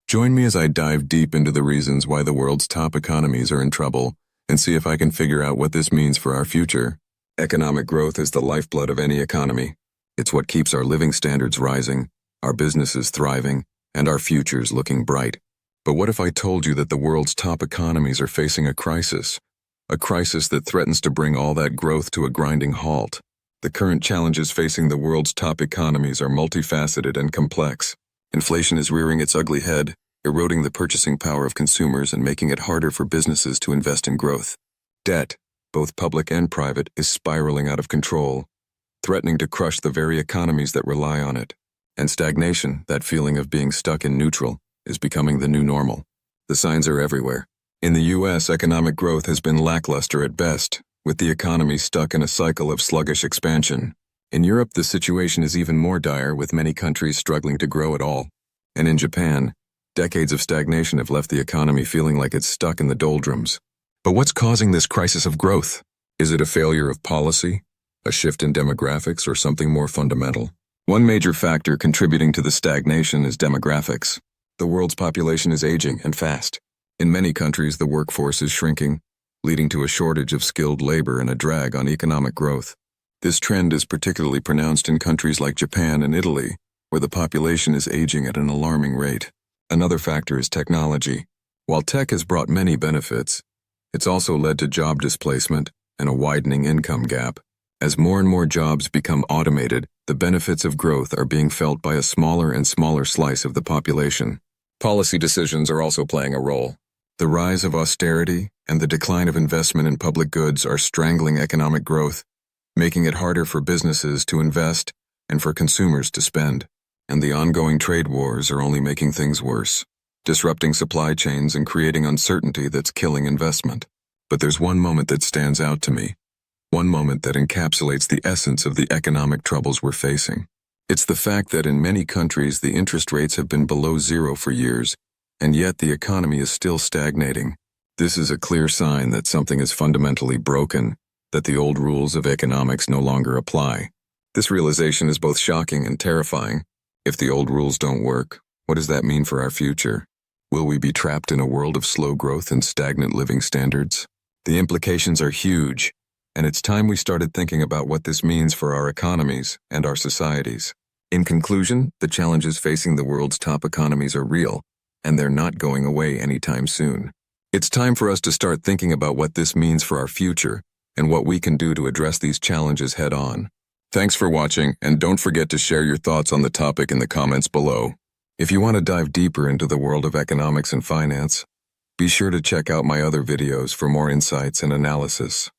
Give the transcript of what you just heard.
Join me as I dive deep into the reasons why the world's top economies are in trouble and see if I can figure out what this means for our future. Economic growth is the lifeblood of any economy. It's what keeps our living standards rising, our businesses thriving, and our futures looking bright. But what if I told you that the world's top economies are facing a crisis that threatens to bring all that growth to a grinding halt? The current challenges facing the world's top economies are multifaceted and complex. Inflation is rearing its ugly head, eroding the purchasing power of consumers and making it harder for businesses to invest in growth. Debt, both public and private, is spiraling out of control, threatening to crush the very economies that rely on it. And stagnation, that feeling of being stuck in neutral, is becoming the new normal. The signs are everywhere. In the U.S., economic growth has been lackluster at best, with the economy stuck in a cycle of sluggish expansion. In Europe, the situation is even more dire, with many countries struggling to grow at all. And in Japan, decades of stagnation have left the economy feeling like it's stuck in the doldrums. But what's causing this crisis of growth? Is it a failure of policy, a shift in demographics, or something more fundamental? One major factor contributing to the stagnation is demographics. The world's population is aging, and fast. In many countries, the workforce is shrinking, leading to a shortage of skilled labor and a drag on economic growth. This trend is particularly pronounced in countries like Japan and Italy, where the population is aging at an alarming rate. Another factor is technology. While tech has brought many benefits, it's also led to job displacement and a widening income gap. As more and more jobs become automated, the benefits of growth are being felt by a smaller and smaller slice of the population. Policy decisions are also playing a role. The rise of austerity and the decline of investment in public goods are strangling economic growth, making it harder for businesses to invest and for consumers to spend. And the ongoing trade wars are only making things worse, disrupting supply chains and creating uncertainty that's killing investment. But there's one moment that stands out to me, one moment that encapsulates the essence of the economic troubles we're facing. It's the fact that in many countries the interest rates have been below zero for years, and yet the economy is still stagnating. This is a clear sign that something is fundamentally broken, that the old rules of economics no longer apply. This realization is both shocking and terrifying. If the old rules don't work, what does that mean for our future? Will we be trapped in a world of slow growth and stagnant living standards? The implications are huge, and it's time we started thinking about what this means for our economies and our societies. In conclusion, the challenges facing the world's top economies are real, and they're not going away anytime soon. It's time for us to start thinking about what this means for our future and what we can do to address these challenges head on. Thanks for watching, and don't forget to share your thoughts on the topic in the comments below. If you want to dive deeper into the world of economics and finance, be sure to check out my other videos for more insights and analysis.